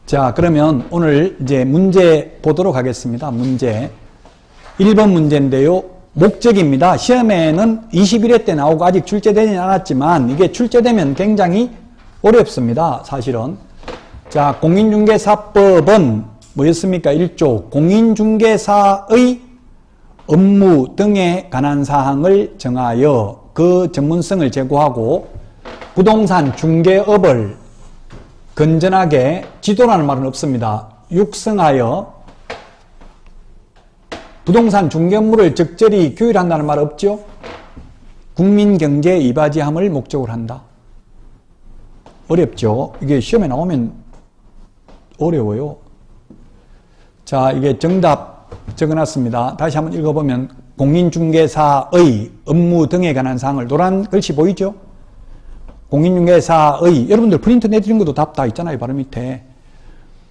자, 그러면 오늘 이제 문제 보도록 하겠습니다. 문제. 1번 문제인데요. 목적입니다. 시험에는 21회 때 나오고 아직 출제되지 않았지만 이게 출제되면 굉장히 어렵습니다. 사실은. 자, 공인중개사법은 뭐였습니까? 1조. 공인중개사의 업무 등에 관한 사항을 정하여 그 전문성을 제고하고 부동산 중개업을 건전하게, 지도라는 말은 없습니다. 육성하여 부동산 중개업무를 적절히 규율한다는 말 없죠? 국민경제에 이바지함을 목적으로 한다. 어렵죠? 이게 시험에 나오면 어려워요. 자, 이게 정답 적어놨습니다. 다시 한번 읽어보면 공인중개사의 업무 등에 관한 사항을, 노란 글씨 보이죠? 공인중개사의, 여러분들 프린트 내드린 것도 답 다 있잖아요. 바로 밑에.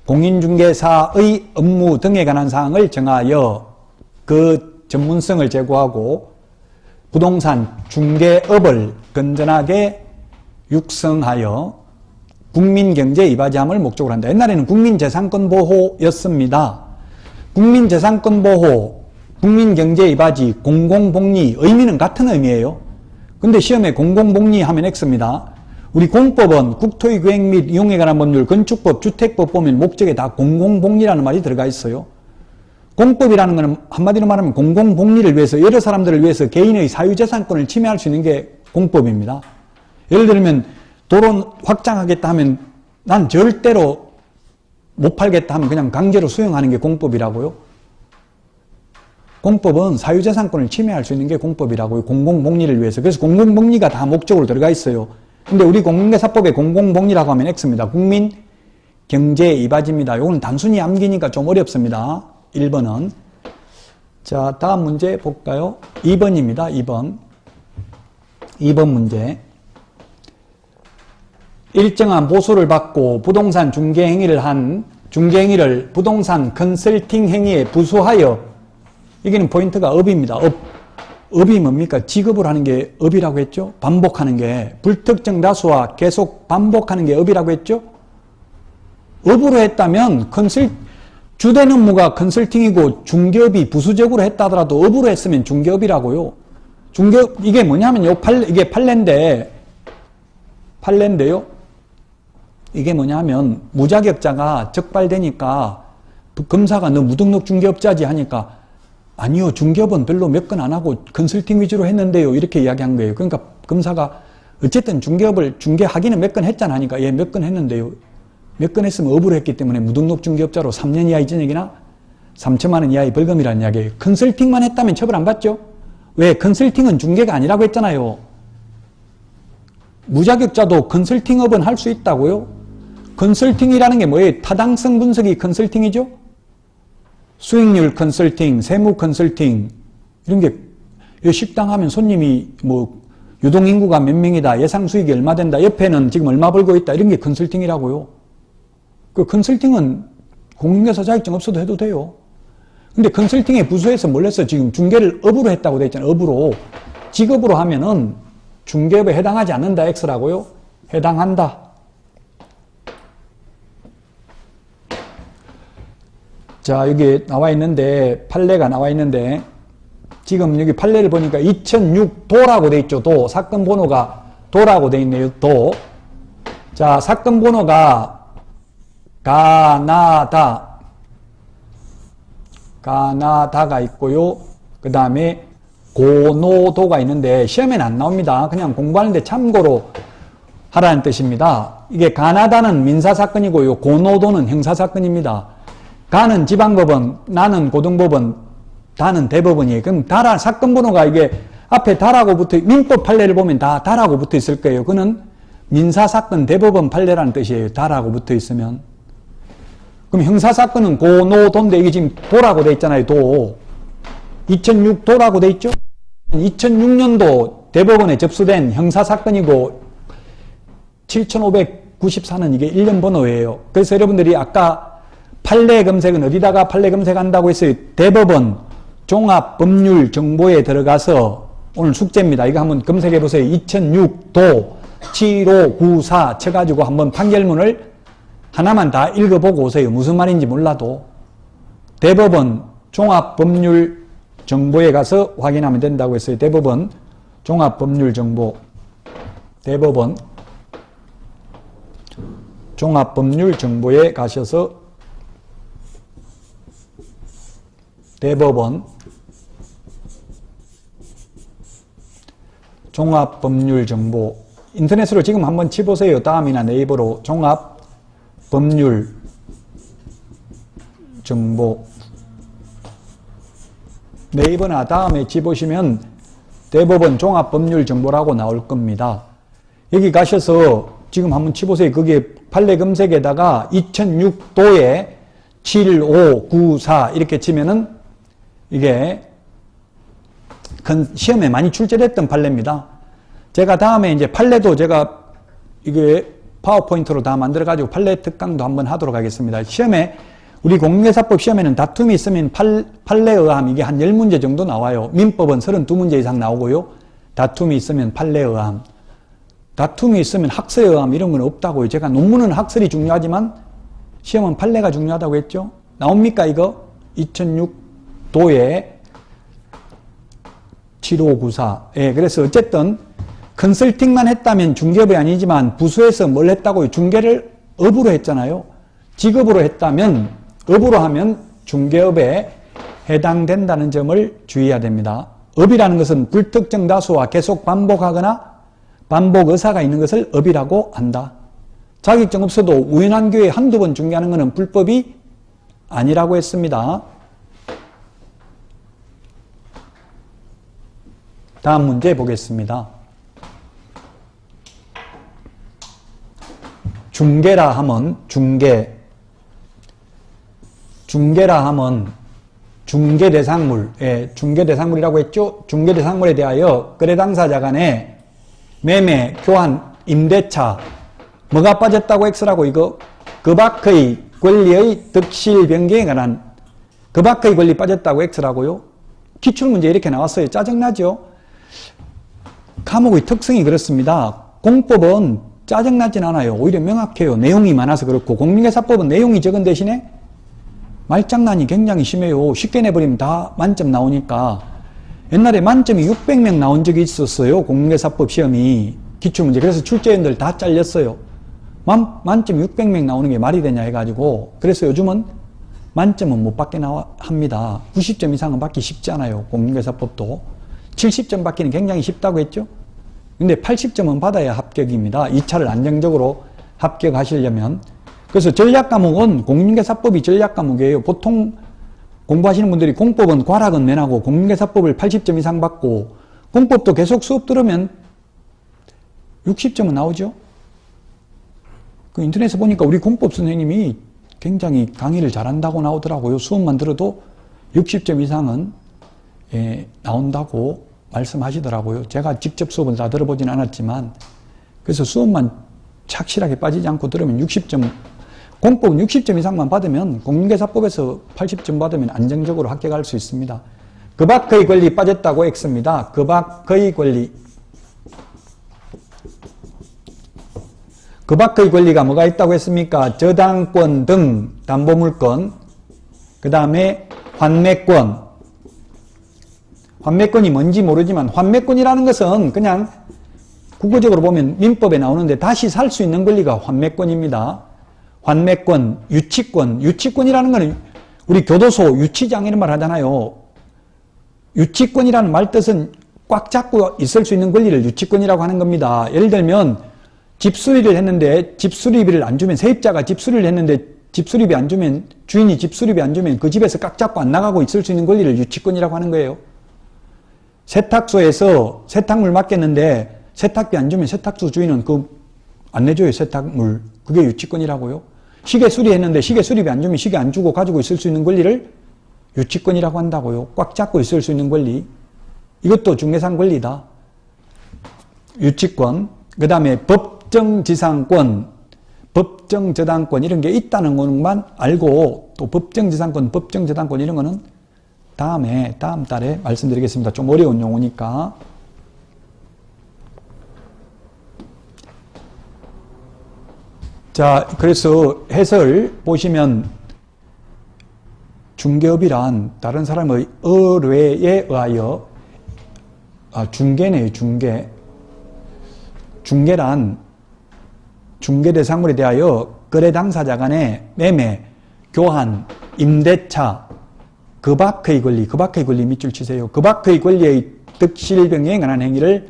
공인중개사의 업무 등에 관한 사항을 정하여 그 전문성을 제고하고 부동산 중개업을 건전하게 육성하여 국민경제에 이바지함을 목적으로 한다. 옛날에는 국민재산권 보호였습니다. 국민재산권 보호, 국민경제에 이바지, 공공복리, 의미는 같은 의미예요. 근데 시험에 공공복리 하면 X입니다. 우리 공법은 국토의계획 및 이용에 관한 법률, 건축법, 주택법 보면 목적에 다 공공복리라는 말이 들어가 있어요. 공법이라는 것은 한마디로 말하면 공공복리를 위해서, 여러 사람들을 위해서 개인의 사유재산권을 침해할 수 있는 게 공법입니다. 예를 들면 도로 확장하겠다 하면 난 절대로 못 팔겠다 하면 그냥 강제로 수용하는 게 공법이라고요. 공법은 사유재산권을 침해할 수 있는 게 공법이라고요. 공공복리를 위해서. 그래서 공공복리가 다 목적으로 들어가 있어요. 근데 우리 공인중개사법에 공공복리라고 하면 X입니다. 국민경제에 이바지입니다. 이거는 단순히 암기니까 좀 어렵습니다. 1번은. 자, 다음 문제 볼까요? 2번입니다. 2번. 2번 문제. 일정한 보수를 받고 부동산 중개행위를 한 중개행위를 부동산 컨설팅 행위에 부수하여, 이게는 포인트가 업입니다. 업이 뭡니까? 직업을 하는 게 업이라고 했죠? 반복하는 게, 불특정 다수와 계속 반복하는 게 업이라고 했죠? 업으로 했다면 주된 업무가 컨설팅이고 중개업이 부수적으로 했다 하더라도 업으로 했으면 중개업이라고요. 중개업, 이게 뭐냐면 이게 판례인데요. 이게 뭐냐면 무자격자가 적발되니까 검사가 너 무등록 중개업자지 하니까 아니요, 중개업은 별로 몇 건 안 하고 컨설팅 위주로 했는데요, 이렇게 이야기한 거예요. 그러니까 검사가 어쨌든 중개하기는 몇 건 했잖아 하니까 예, 몇 건 했는데요. 몇 건 했으면 업으로 했기 때문에 무등록 중개업자로 3년 이하의 징역이나 3천만 원 이하의 벌금이라는 이야기예요. 컨설팅만 했다면 처벌 안 받죠? 왜? 컨설팅은 중개가 아니라고 했잖아요. 무자격자도 컨설팅업은 할 수 있다고요? 컨설팅이라는 게 뭐예요? 타당성 분석이 컨설팅이죠? 수익률 컨설팅, 세무 컨설팅, 이런 게, 식당 하면 손님이 뭐, 유동인구가 몇 명이다, 예상 수익이 얼마 된다, 옆에는 지금 얼마 벌고 있다, 이런 게 컨설팅이라고요. 그 컨설팅은 공인중개사 자격증 없어도 해도 돼요. 근데 컨설팅에 부수해서 뭘 했어? 지금 중개를 업으로 했다고 돼 있잖아요. 업으로. 직업으로 하면은 중개업에 해당하지 않는다, X라고요? 해당한다. 자, 여기 나와 있는데, 판례가 나와 있는데, 지금 여기 판례를 보니까 2006도라고 돼 있죠. 도. 사건 번호가 도라고 돼 있네요. 도. 자, 사건 번호가 가나다가 있고요. 그 다음에 고노도가 있는데, 시험에는 안 나옵니다. 그냥 공부하는데 참고로 하라는 뜻입니다. 이게 가나다는 민사사건이고요. 고노도는 형사사건입니다. 가는 지방법원, 나는 고등법원, 다는 대법원이에요. 그럼 다라, 사건 번호가 이게 앞에 다라고 붙어, 민법 판례를 보면 다 다라고 붙어 있을 거예요. 그는 민사사건 대법원 판례라는 뜻이에요. 다라고 붙어 있으면. 그럼 형사사건은 고노도인데 이게 지금 도라고 돼 있잖아요. 도. 2006도라고 돼 있죠? 2006년도 대법원에 접수된 형사사건이고 7594는 이게 1년 번호예요. 그래서 여러분들이 아까 판례 검색은 어디다가 판례 검색한다고 했어요? 대법원 종합법률정보에 들어가서 오늘 숙제입니다. 이거 한번 검색해 보세요. 2006도 7594 쳐가지고 한번 판결문을 하나만 다 읽어보고 오세요. 무슨 말인지 몰라도. 대법원 종합법률정보에 가서 확인하면 된다고 했어요. 대법원 종합법률정보. 대법원 종합법률정보에 가셔서 대법원 종합법률정보 인터넷으로 지금 한번 치보세요. 다음이나 네이버로 종합법률정보 네이버나 다음에 치보시면 대법원 종합법률정보라고 나올 겁니다. 여기 가셔서 지금 한번 치보세요. 그게 판례 검색에다가 2006도에 7594 이렇게 치면은 이게 시험에 많이 출제됐던 판례입니다. 제가 다음에 이제 판례도 제가 이게 파워포인트로 다 만들어가지고 판례 특강도 한번 하도록 하겠습니다. 시험에 우리 공인중개사법 시험에는 다툼이 있으면 판례의함 이게 한 10문제 정도 나와요. 민법은 32문제 이상 나오고요. 다툼이 있으면 판례의함. 다툼이 있으면 학설의함 이런 건 없다고요. 제가 논문은 학설이 중요하지만 시험은 판례가 중요하다고 했죠. 나옵니까 이거? 2006도에 7594. 예, 그래서 어쨌든 컨설팅만 했다면 중개업이 아니지만 부수에서 뭘 했다고요? 중개를 업으로 했잖아요. 직업으로 했다면 업으로 하면 중개업에 해당된다는 점을 주의해야 됩니다. 업이라는 것은 불특정 다수와 계속 반복하거나 반복 의사가 있는 것을 업이라고 한다. 자격증 없어도 우연한 기회에 한두 번 중개하는 것은 불법이 아니라고 했습니다. 다음 문제 보겠습니다. 중개라 하면 중개라 하면 중개대상물, 예, 중개대상물이라고 했죠? 중개대상물에 대하여 거래 당사자 간에 매매, 교환, 임대차 뭐가 빠졌다고 X라고 이거 그 밖의 권리의 득실 변경에 관한 그 밖의 권리 빠졌다고 X라고요? 기출문제 이렇게 나왔어요. 짜증나죠? 과목의 특성이 그렇습니다. 공법은 짜증나진 않아요. 오히려 명확해요. 내용이 많아서 그렇고 공인중개사법은 내용이 적은 대신에 말장난이 굉장히 심해요. 쉽게 내버리면 다 만점 나오니까. 옛날에 만점이 600명 나온 적이 있었어요. 공인중개사법 시험이 기출문제. 그래서 출제위원들 다 잘렸어요. 만점 600명 나오는 게 말이 되냐 해가지고. 그래서 요즘은 만점은 못 받게 합니다. 90점 이상은 받기 쉽지 않아요. 공인중개사법도. 70점 받기는 굉장히 쉽다고 했죠. 근데 80점은 받아야 합격입니다. 2차를 안정적으로 합격하시려면. 그래서 전략과목은 공인중개사법이 전략과목이에요. 보통 공부하시는 분들이 공법은 과락은 면하고 공인중개사법을 80점 이상 받고 공법도 계속 수업 들으면 60점은 나오죠. 그 인터넷에 보니까 우리 공법 선생님이 굉장히 강의를 잘한다고 나오더라고요. 수업만 들어도 60점 이상은 나온다고 말씀하시더라고요. 제가 직접 수업을 다 들어보진 않았지만 그래서 수업만 착실하게 빠지지 않고 들으면 60점 공법은 60점 이상만 받으면 공인중개사법에서 80점 받으면 안정적으로 합격할 수 있습니다. 그 밖의 권리 빠졌다고 X입니다. 그 밖의 권리. 그 밖의 권리가 뭐가 있다고 했습니까? 저당권 등 담보물권, 그 다음에 환매권. 환매권이 뭔지 모르지만 환매권이라는 것은 그냥 국어적으로 보면 민법에 나오는데 다시 살 수 있는 권리가 환매권입니다. 환매권, 유치권. 유치권이라는 것은 우리 교도소 유치장 이런 말 하잖아요. 유치권이라는 말 뜻은 꽉 잡고 있을 수 있는 권리를 유치권이라고 하는 겁니다. 예를 들면 집수리를 했는데 집수리비를 안 주면 세입자가 집수리를 했는데 집수리비 안 주면 주인이 집수리비 안 주면 그 집에서 꽉 잡고 안 나가고 있을 수 있는 권리를 유치권이라고 하는 거예요. 세탁소에서 세탁물 맡겼는데 세탁비 안 주면 세탁소 주인은 안 내줘요. 세탁물. 그게 유치권이라고요. 시계 수리했는데 시계 수리비 안 주면 시계 안 주고 가지고 있을 수 있는 권리를 유치권이라고 한다고요. 꽉 잡고 있을 수 있는 권리. 이것도 중개상 권리다. 유치권. 그 다음에 법정지상권, 법정저당권 이런 게 있다는 것만 알고 또 법정지상권, 법정저당권 이런 거는 다음 달에 말씀드리겠습니다. 좀 어려운 용어니까. 자, 그래서 해설 보시면 중개업이란 다른 사람의 의뢰에 의하여 중개네요. 중개란 중개 대상물에 대하여 거래 당사자 간의 매매, 교환, 임대차, 그 밖의 권리 밑줄 치세요. 그 밖의 권리의 득실병행에 관한 행위를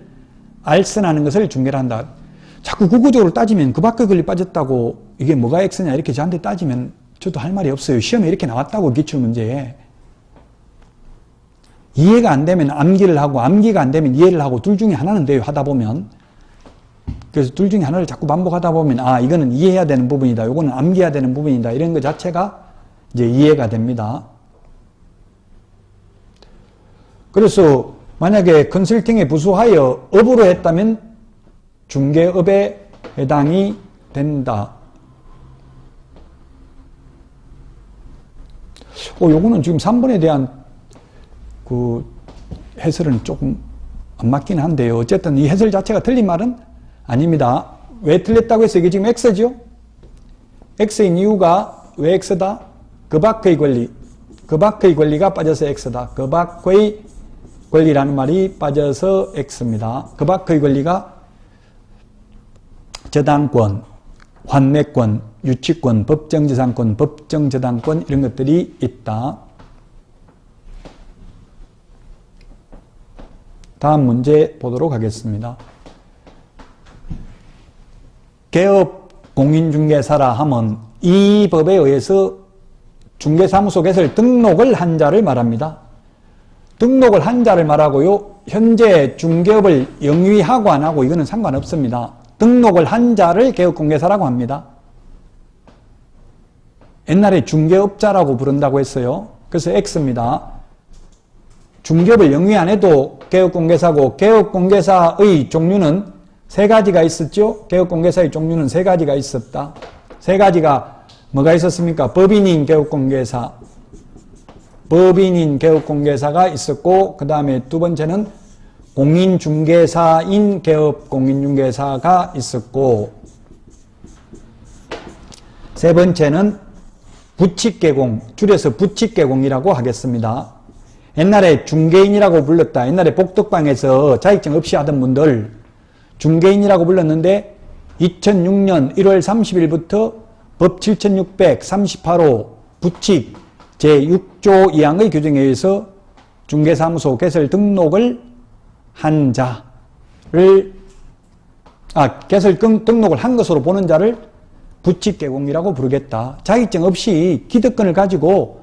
알선하는 것을 중개라 한다. 자꾸 구구적으로 따지면 그 밖의 권리 빠졌다고 이게 뭐가 X냐 이렇게 저한테 따지면 저도 할 말이 없어요. 시험에 이렇게 나왔다고 기출문제에. 이해가 안 되면 암기를 하고 암기가 안 되면 이해를 하고 둘 중에 하나는 돼요. 하다 보면. 그래서 둘 중에 하나를 자꾸 반복하다 보면 이거는 이해해야 되는 부분이다. 이거는 암기해야 되는 부분이다. 이런 것 자체가 이제 이해가 됩니다. 그래서 만약에 컨설팅에 부수하여 업으로 했다면 중개업에 해당이 된다. 요거는 지금 3번에 대한 그 해설은 조금 안 맞긴 한데요. 어쨌든 이 해설 자체가 틀린 말은 아닙니다. 왜 틀렸다고 해서 이게 지금 X죠? X인 이유가 왜 X다? 그 밖의 권리가 빠져서 X다. 그 밖의 권리라는 말이 빠져서 X입니다. 그 밖의 권리가 저당권, 환매권, 유치권, 법정재산권, 법정저당권 이런 것들이 있다. 다음 문제 보도록 하겠습니다. 개업 공인중개사라 하면 이 법에 의해서 중개사무소 개설 등록을 한 자를 말합니다. 등록을 한 자를 말하고요. 현재 중개업을 영위하고 안 하고 이거는 상관없습니다. 등록을 한 자를 개업공개사라고 합니다. 옛날에 중개업자라고 부른다고 했어요. 그래서 X입니다. 중개업을 영위 안 해도 개업공개사고 개업공개사의 종류는 세 가지가 있었죠. 개업공개사의 종류는 세 가지가 있었다. 세 가지가 뭐가 있었습니까? 법인인 개업공개사가 있었고 그 다음에 두 번째는 공인중개사인 개업공인중개사가 있었고 세 번째는 부칙개공, 줄여서 부칙개공이라고 하겠습니다. 옛날에 중개인이라고 불렀다. 옛날에 복덕방에서 자격증 없이 하던 분들 중개인이라고 불렀는데 2006년 1월 30일부터 법 7638호 부칙 제6조 2항의 규정에 의해서 중개사무소 개설 등록을 한 자를 개설 등록을 한 것으로 보는 자를 부칙개공이라고 부르겠다. 자격증 없이 기득권을 가지고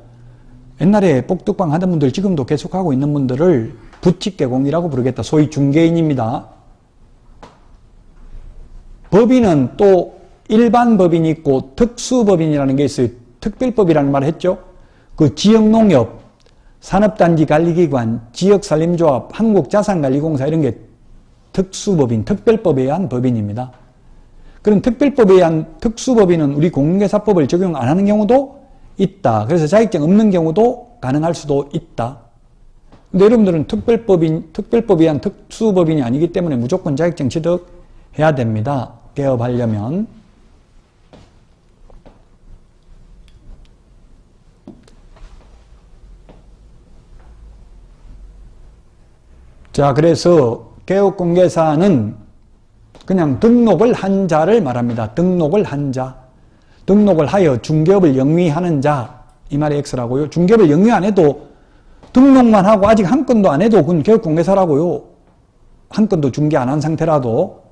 옛날에 복덕방 하던 분들 지금도 계속하고 있는 분들을 부칙개공이라고 부르겠다. 소위 중개인입니다. 법인은 또 일반 법인이 있고 특수법인이라는 게 있어요. 특별법이라는 말을 했죠. 그 지역농협, 산업단지관리기관, 지역산림조합, 한국자산관리공사 이런 게 특수법인, 특별법에 의한 법인입니다. 그런 특별법에 의한 특수법인은 우리 공인중개사법을 적용 안 하는 경우도 있다. 그래서 자격증 없는 경우도 가능할 수도 있다. 근데 여러분들은 특별법에 의한 특수법인이 아니기 때문에 무조건 자격증 취득해야 됩니다. 개업하려면. 자, 그래서 개업공개사는 그냥 등록을 한 자를 말합니다. 등록을 한 자. 등록을 하여 중개업을 영위하는 자. 이 말이 X라고요. 중개업을 영위 안 해도 등록만 하고 아직 한 건도 안 해도 그건 개업공개사라고요. 한 건도 중개 안 한 상태라도.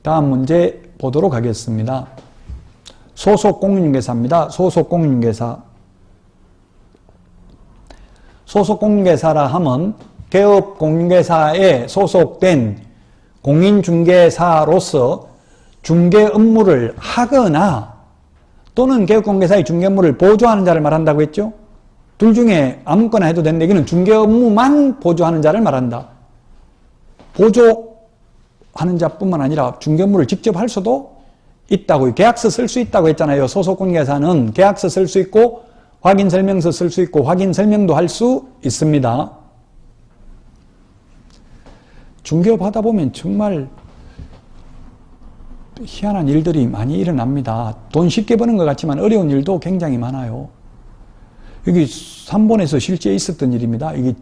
다음 문제 보도록 하겠습니다. 소속공인중개사입니다. 소속공인중개사. 소속공인중개사라 하면 개업공인중개사에 소속된 공인중개사로서 중개 업무를 하거나 또는 개업공인중개사의 중개 업무를 보조하는 자를 말한다고 했죠. 둘 중에 아무거나 해도 되는데 이거는 중개 업무만 보조하는 자를 말한다. 보조하는 자뿐만 아니라 중개 업무를 직접 할 수도 있다고요. 계약서 쓸 수 있다고 했잖아요. 소속공인중개사는 계약서 쓸 수 있고 확인설명서 쓸 수 있고 확인설명도 할 수 있습니다. 중개업 하다 보면 정말 희한한 일들이 많이 일어납니다. 돈 쉽게 버는 것 같지만 어려운 일도 굉장히 많아요. 여기 3번에서 실제 있었던 일입니다. 이게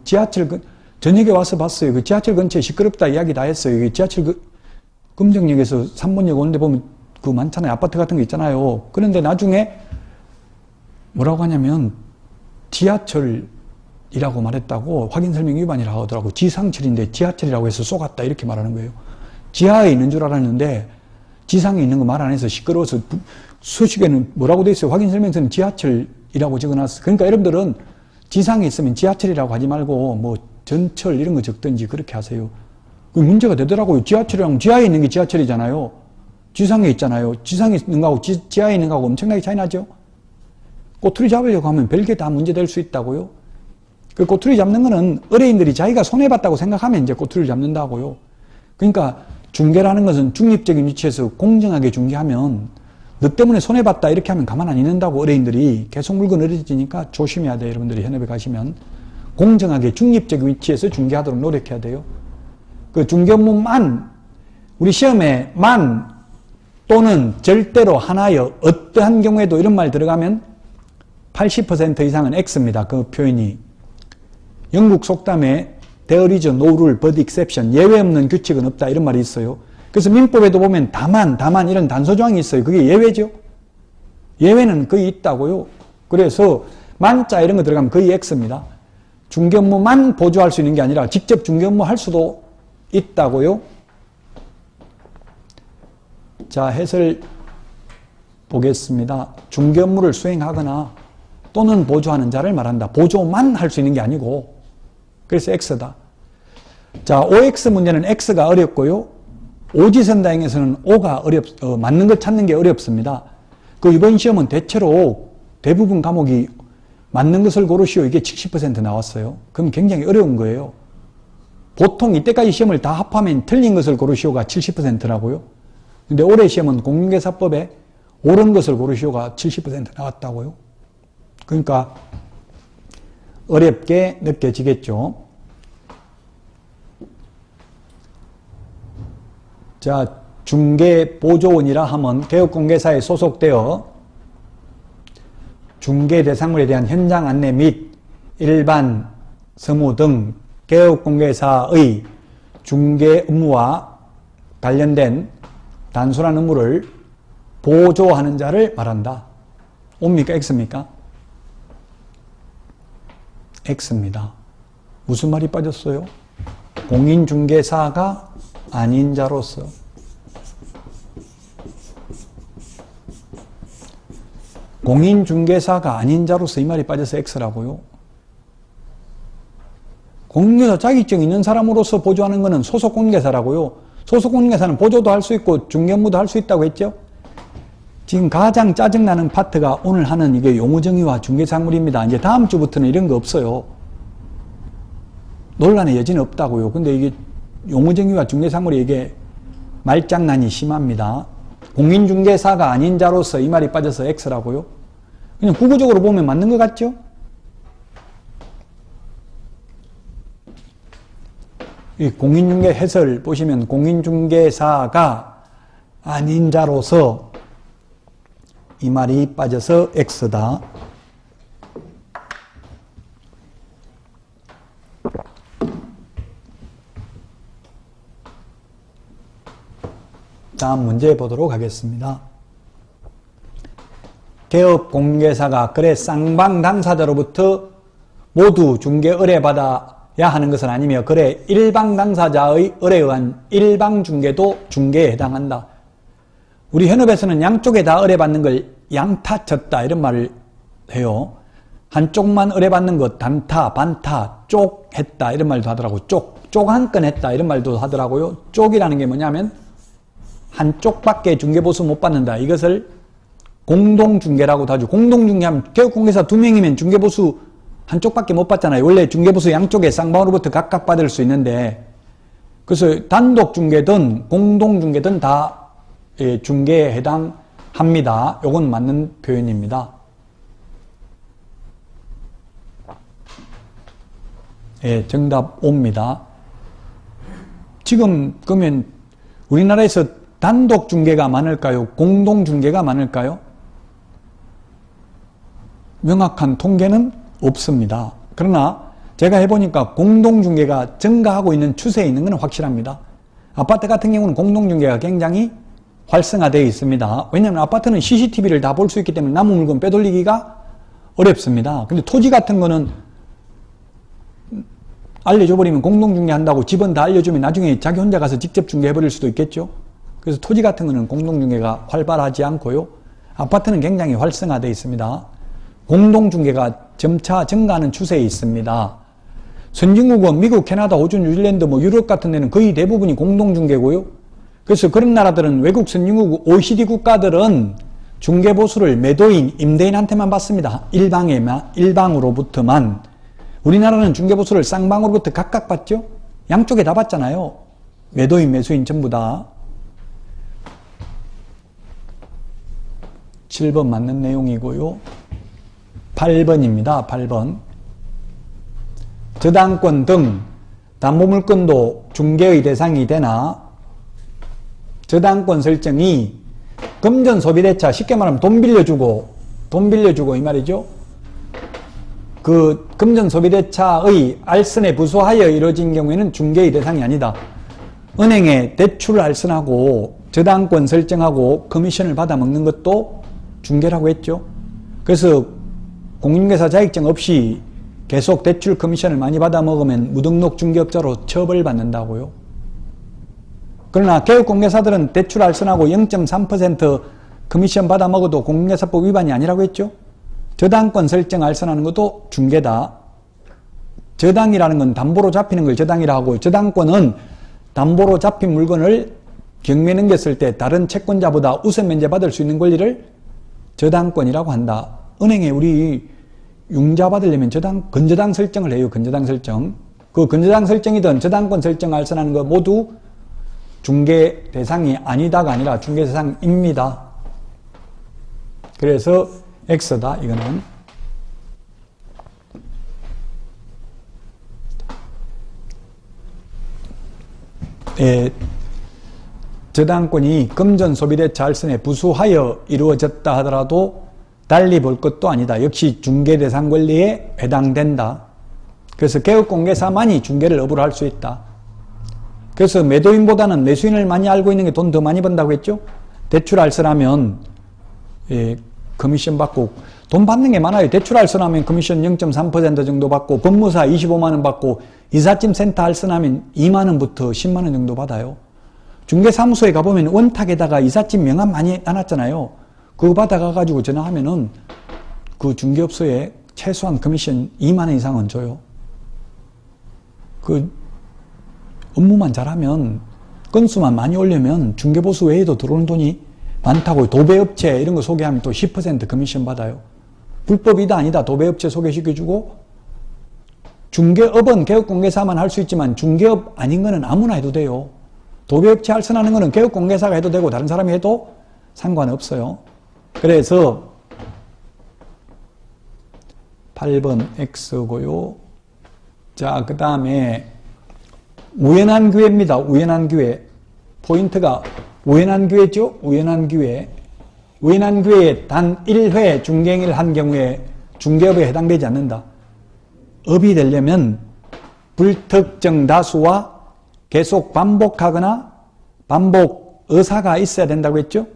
저녁에 와서 봤어요. 그 지하철 근처에 시끄럽다 이야기 다 했어요. 이게 금정역에서 3번역 오는데 보면 그 많잖아요. 아파트 같은 거 있잖아요. 그런데 나중에 뭐라고 하냐면 지하철이라고 말했다고 확인 설명 위반이라고 하더라고. 지상철인데 지하철이라고 해서 쏘갔다 이렇게 말하는 거예요. 지하에 있는 줄 알았는데 지상에 있는 거 말 안 해서 시끄러워서 수식에는 뭐라고 돼 있어요? 확인 설명서는 지하철이라고 적어놨어요. 그러니까 여러분들은 지상에 있으면 지하철이라고 하지 말고 뭐 전철 이런 거 적든지 그렇게 하세요. 그 문제가 되더라고요. 지하철이랑 지하에 있는 게 지하철이잖아요. 지상에 있잖아요. 지상에 있는 거하고 지하에 있는 거하고 엄청나게 차이 나죠? 꼬투리 잡으려고 하면 별게 다 문제될 수 있다고요. 그 꼬투리 잡는 거는 의뢰인들이 자기가 손해봤다고 생각하면 이제 꼬투리를 잡는다고요. 그러니까 중개라는 것은 중립적인 위치에서 공정하게 중개하면 너 때문에 손해봤다 이렇게 하면 가만 안 있는다고 의뢰인들이 계속 물건 의뢰지니까 조심해야 돼요. 여러분들이 현업에 가시면 공정하게 중립적인 위치에서 중개하도록 노력해야 돼요. 그 중개업무만 우리 시험에 만 또는 절대로 하나여 어떠한 경우에도 이런 말 들어가면 80% 이상은 X입니다. 그 표현이 영국 속담에 There is no rule but exception. 예외 없는 규칙은 없다. 이런 말이 있어요. 그래서 민법에도 보면 다만 이런 단서조항이 있어요. 그게 예외죠. 예외는 거의 있다고요. 그래서 만자 이런 거 들어가면 거의 X입니다. 중개업무만 보조할 수 있는 게 아니라 직접 중개업무 할 수도 있다고요. 자, 해설 보겠습니다. 중개업무를 수행하거나 또는 보조하는 자를 말한다. 보조만 할 수 있는 게 아니고 그래서 X다. 자, OX 문제는 X가 어렵고요. 오지선다행에서는 O가 맞는 것 찾는 게 어렵습니다. 그 이번 시험은 대부분 과목이 맞는 것을 고르시오. 이게 70% 나왔어요. 그럼 굉장히 어려운 거예요. 보통 이때까지 시험을 다 합하면 틀린 것을 고르시오가 70%라고요. 근데 올해 시험은 공인중개사법에 옳은 것을 고르시오가 70% 나왔다고요. 그러니까 어렵게 느껴지겠죠. 자, 중개보조원이라 하면 개업공개사에 소속되어 중개 대상물에 대한 현장 안내 및 일반 서무 등 개업공개사의 중개 업무와 관련된 단순한 업무를 보조하는 자를 말한다. O입니까? X입니까? X입니다. 무슨 말이 빠졌어요? 공인중개사가 아닌 자로서 공인중개사가 아닌 자로서 이 말이 빠져서 X라고요. 공인중개사 자격증 있는 사람으로서 보조하는 것은 소속공인중개사라고요. 소속공인중개사는 보조도 할 수 있고 중개업무도 할 수 있다고 했죠. 지금 가장 짜증나는 파트가 오늘 하는 이게 용어정의와 중개사물입니다. 이제 다음 주부터는 이런 거 없어요. 논란의 여지는 없다고요. 근데 이게 용어정의와 중개사물이 이게 말장난이 심합니다. 공인중개사가 아닌 자로서 이 말이 빠져서 X라고요. 그냥 국어적으로 보면 맞는 것 같죠? 이 공인중개 해설 보시면 공인중개사가 아닌 자로서 이 말이 빠져서 X다. 다음 문제 보도록 하겠습니다. 개업공개사가 거래 쌍방 당사자로부터 모두 중개 의뢰받아야 하는 것은 아니며 거래 일방 당사자의 의뢰에 의한 일방 중개도 중개에 해당한다. 우리 현업에서는 양쪽에 다 의뢰받는 걸 양타 쳤다 이런 말을 해요. 한쪽만 의뢰받는 것 단타, 반타, 쪽 했다 이런 말도 하더라고요. 쪽 한 건 했다 이런 말도 하더라고요. 쪽이라는 게 뭐냐면 한쪽밖에 중개보수 못 받는다. 이것을 공동중개라고도 하죠. 공동중개하면 개업공개사 2명이면 중개보수 한쪽밖에 못 받잖아요. 원래 중개보수 양쪽에 쌍방으로부터 각각 받을 수 있는데 그래서 단독중개든 공동중개든 다 중개에 해당합니다. 요건 맞는 표현입니다. 예, 정답 O입니다. 지금 그러면 우리나라에서 단독 중개가 많을까요? 공동 중개가 많을까요? 명확한 통계는 없습니다. 그러나 제가 해보니까 공동 중개가 증가하고 있는 추세에 있는 건 확실합니다. 아파트 같은 경우는 공동 중개가 굉장히 활성화되어 있습니다. 왜냐하면 아파트는 CCTV를 다 볼 수 있기 때문에 남은 물건 빼돌리기가 어렵습니다. 근데 토지 같은 거는 알려줘버리면 공동중개한다고 집은 다 알려주면 나중에 자기 혼자 가서 직접 중개해버릴 수도 있겠죠. 그래서 토지 같은 거는 공동중개가 활발하지 않고요. 아파트는 굉장히 활성화되어 있습니다. 공동중개가 점차 증가하는 추세에 있습니다. 선진국은 미국, 캐나다, 호주, 뉴질랜드, 유럽 같은 데는 거의 대부분이 공동중개고요. 그래서 그런 나라들은 외국 선진국 OECD 국가들은 중개보수를 매도인, 임대인한테만 받습니다. 일방으로부터만. 우리나라는 중개보수를 쌍방으로부터 각각 받죠? 양쪽에 다 받잖아요. 매도인, 매수인 전부 다. 7번 맞는 내용이고요. 8번입니다. 8번. 저당권 등 담보물건도 중개의 대상이 되나 저당권 설정이 금전소비대차, 쉽게 말하면 돈 빌려주고 이 말이죠. 그 금전소비대차의 알선에 부수하여 이루어진 경우에는 중개의 대상이 아니다. 은행에 대출 알선하고 저당권 설정하고 커미션을 받아 먹는 것도 중개라고 했죠. 그래서 공인중개사 자격증 없이 계속 대출 커미션을 많이 받아 먹으면 무등록 중개업자로 처벌받는다고요. 그러나 개업공개사들은 대출 알선하고 0.3% 커미션 받아 먹어도 공인중개사법 위반이 아니라고 했죠. 저당권 설정 알선하는 것도 중개다. 저당이라는 건 담보로 잡히는 걸 저당이라 하고, 저당권은 담보로 잡힌 물건을 경매에 넘겼을 때 다른 채권자보다 우선 면제받을 수 있는 권리를 저당권이라고 한다. 은행에 우리 융자 받으려면 건저당 설정을 해요. 건저당 설정. 그 건저당 설정이든 저당권 설정 알선하는 거 모두 중개 대상이 아니다가 아니라 중개 대상입니다. 그래서 X다, 이거는. 저당권이 금전소비대차 알선에 부수하여 이루어졌다 하더라도 달리 볼 것도 아니다. 역시 중개대상 권리에 해당된다. 그래서 개업공개사만이 중개를 업으로 할 수 있다. 그래서 매도인보다는 매수인을 많이 알고 있는 게 돈 더 많이 번다고 했죠. 대출 알선하면 커미션 받고, 돈 받는 게 많아요. 대출 알선하면 커미션 0.3% 정도 받고, 법무사 25만원 받고, 이삿짐 센터 알선하면 2만원부터 10만원 정도 받아요. 중개사무소에 가보면 원탁에다가 이삿짐 명함 많이 나눴잖아요. 그거 받아가가지고 전화하면은 그 중개업소에 최소한 커미션 2만원 이상은 줘요. 그 업무만 잘하면, 건수만 많이 올리면 중개보수 외에도 들어오는 돈이 많다고. 도배업체 이런 거 소개하면 또 10% 커미션 받아요. 불법이다 아니다 도배업체 소개시켜주고, 중개업은 개업공개사만 할 수 있지만 중개업 아닌 거는 아무나 해도 돼요. 도배업체 알선하는 거는 개업공개사가 해도 되고 다른 사람이 해도 상관없어요. 그래서 8번 X고요. 자, 그 다음에 우연한 기회입니다. 우연한 기회. 포인트가 우연한 기회죠. 우연한 기회. 우연한 기회에 단 1회 중개행위를 한 경우에 중개업에 해당되지 않는다. 업이 되려면 불특정 다수와 계속 반복하거나 반복 의사가 있어야 된다고 했죠.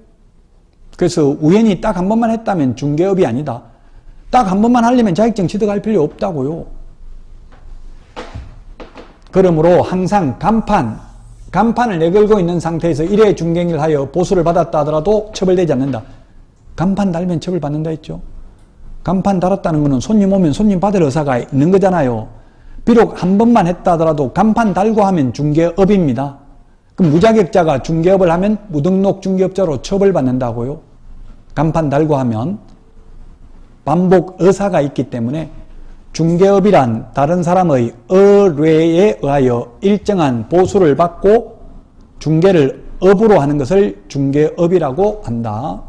그래서 우연히 딱 한 번만 했다면 중개업이 아니다. 딱 한 번만 하려면 자격증 취득할 필요 없다고요. 그러므로 항상 간판을 내걸고 있는 상태에서 1회 중개행위를 하여 보수를 받았다 하더라도 처벌되지 않는다. 간판 달면 처벌받는다 했죠. 간판 달았다는 것은 손님 오면 손님 받을 의사가 있는 거잖아요. 비록 한 번만 했다 하더라도 간판 달고 하면 중개업입니다. 그럼 무자격자가 중개업을 하면 무등록 중개업자로 처벌받는다고요. 간판 달고 하면 반복 의사가 있기 때문에 중개업이란 다른 사람의 의뢰에 의하여 일정한 보수를 받고 중개를 업으로 하는 것을 중개업이라고 한다.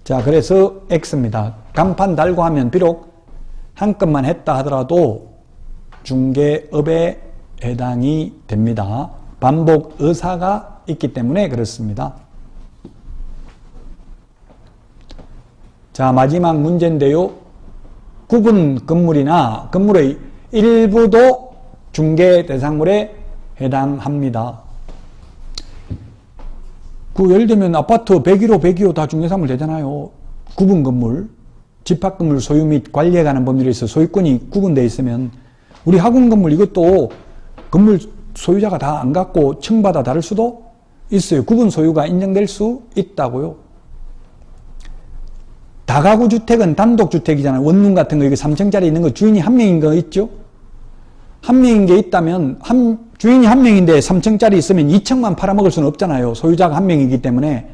자, 그래서 X입니다. 간판 달고 하면 비록 한 건만 했다 하더라도 중개업에 해당이 됩니다. 반복 의사가 있기 때문에 그렇습니다. 자, 마지막 문제인데요. 구분 건물이나 건물의 일부도 중개 대상물에 해당합니다. 예를 들면 아파트 101호, 102호 다 중개상물 되잖아요. 구분 건물, 집합 건물 소유 및 관리에 관한 법률에 있어 소유권이 구분되어 있으면 우리 학원 건물 이것도 건물 소유자가 다 안 갖고 층마다 다를 수도 있어요. 구분 소유가 인정될 수 있다고요. 다가구 주택은 단독주택이잖아요. 원룸 같은 거, 이거 3층짜리 있는 거 주인이 한 명인 거 있죠? 한 명인 게 있다면, 주인이 한 명인데 3층짜리 있으면 2층만 팔아먹을 수는 없잖아요. 소유자가 한 명이기 때문에.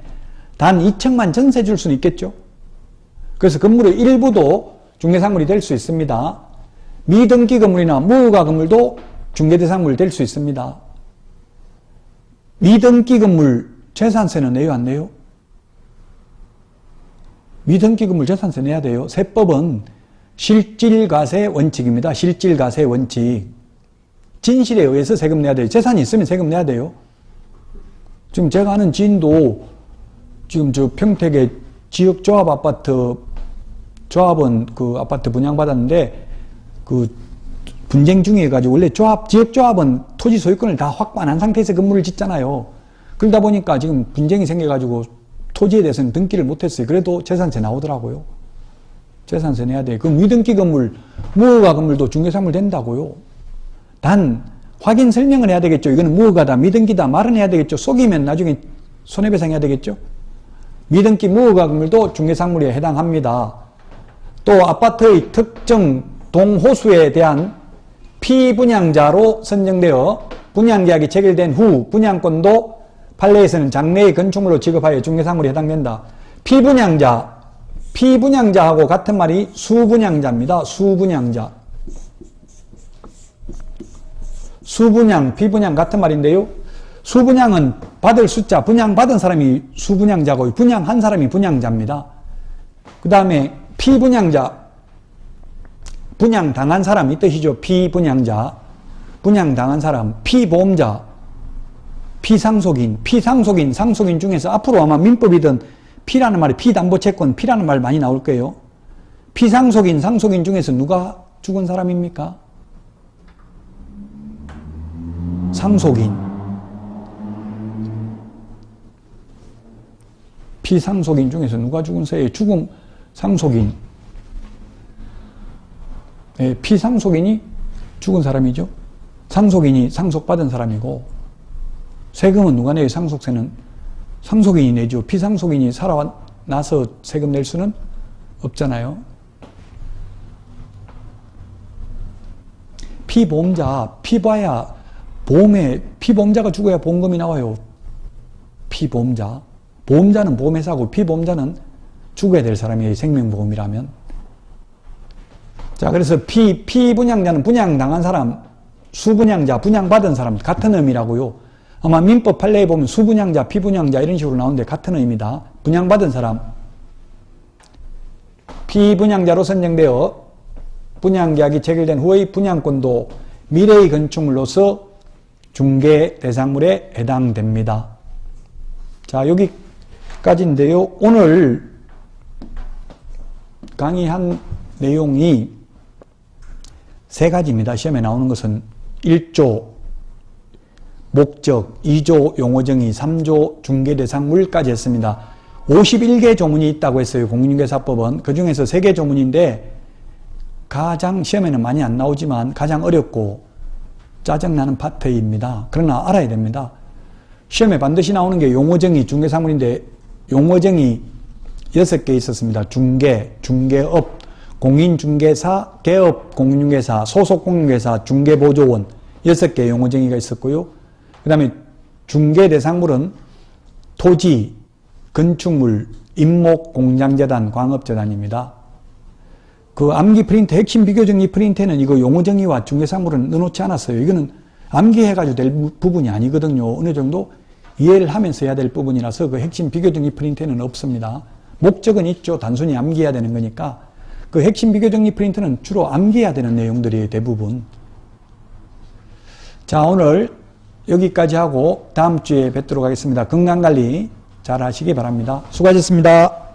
단 2층만 전세 줄 수는 있겠죠? 그래서 건물의 일부도 중개상물이 될 수 있습니다. 미등기 건물이나 무허가 건물도 중개대상물 될 수 있습니다. 미등기 건물 재산세는 내요, 안 내요? 미등기 건물 재산세 내야 돼요. 세법은 실질과세 원칙입니다. 실질과세 원칙. 진실에 의해서 세금 내야 돼요. 재산이 있으면 세금 내야 돼요. 지금 제가 아는 지인도 지금 저 평택의 지역조합 아파트, 조합은 그 아파트 분양받았는데 그 분쟁 중에 해가지고 원래 지역조합은 토지 소유권을 다 확보 안 한 상태에서 건물을 짓잖아요. 그러다 보니까 지금 분쟁이 생겨가지고 토지에 대해서는 등기를 못했어요. 그래도 재산세 나오더라고요. 재산세 내야 돼요. 그 미등기 건물, 무허가 건물도 중개상물 된다고요. 단 확인 설명을 해야 되겠죠. 이거는 무허가다, 미등기다 말은 해야 되겠죠. 속이면 나중에 손해배상해야 되겠죠. 미등기 무허가 건물도 중개상물에 해당합니다. 또 아파트의 특정 동호수에 대한 피분양자로 선정되어 분양계약이 체결된 후 분양권도 판례에서는 장래의 건축물로 지급하여 중개상물에 해당된다. 피분양자하고 같은 말이 수분양자입니다. 수분양자. 수분양, 피분양 같은 말인데요. 수분양은 받을 숫자, 분양받은 사람이 수분양자고 분양한 사람이 분양자입니다. 그 다음에 피분양자, 분양당한 사람 이 뜻이죠. 피분양자, 분양당한 사람, 피보험자, 피상속인, 상속인 중에서 앞으로 아마 민법이든 피라는 말이 피담보채권, 피라는 말 많이 나올 거예요. 피상속인, 상속인 중에서 누가 죽은 사람입니까? 상속인. 피상속인 중에서 누가 죽은 세에 죽은 상속인. 네, 피상속인이 죽은 사람이죠. 상속인이 상속받은 사람이고, 세금은 누가 내요? 상속세는 상속인이 내죠. 피상속인이 살아나서 세금 낼 수는 없잖아요. 피보험자, 피봐야 보험에, 피보험자가 죽어야 보험금이 나와요. 피보험자. 보험자는 보험회사고 피보험자는 죽어야 될 사람이에요. 생명보험이라면. 자, 그래서 피분양자는 분양당한 사람, 수분양자, 분양받은 사람 같은 의미라고요. 아마 민법 판례에 보면 수분양자, 피분양자 이런 식으로 나오는데 같은 의미다. 분양받은 사람. 피분양자로 선정되어 분양계약이 체결된 후의 분양권도 미래의 건축물로서 중개 대상물에 해당됩니다. 자, 여기까지인데요. 오늘 강의한 내용이 세 가지입니다. 시험에 나오는 것은 1조 목적, 2조 용어정의, 3조 중개대상물까지 했습니다. 51개 조문이 있다고 했어요. 공인중개사법은. 그 중에서 3개 조문인데 가장 시험에는 많이 안 나오지만 가장 어렵고 짜증나는 파트입니다. 그러나 알아야 됩니다. 시험에 반드시 나오는 게 용어정의, 중개사물인데 용어정의 6개 있었습니다. 중개, 중개업, 공인중개사, 개업 공인중개사, 소속공인중개사, 중개보조원 6개 용어정의가 있었고요. 그 다음에 중개대상물은 토지, 건축물, 임목, 공장재단, 광업재단입니다. 그 암기 프린트, 핵심 비교정의 프린트에는 이거 용어정의와 중개상물은 넣어놓지 않았어요. 이거는 암기해가지고 될 부분이 아니거든요. 어느 정도 이해를 하면서 해야 될 부분이라서 그 핵심 비교정의 프린트에는 없습니다. 목적은 있죠. 단순히 암기해야 되는 거니까. 그 핵심 비교정의 프린트는 주로 암기해야 되는 내용들이에요. 대부분. 자, 오늘 여기까지 하고 다음 주에 뵙도록 하겠습니다. 건강관리 잘 하시기 바랍니다. 수고하셨습니다.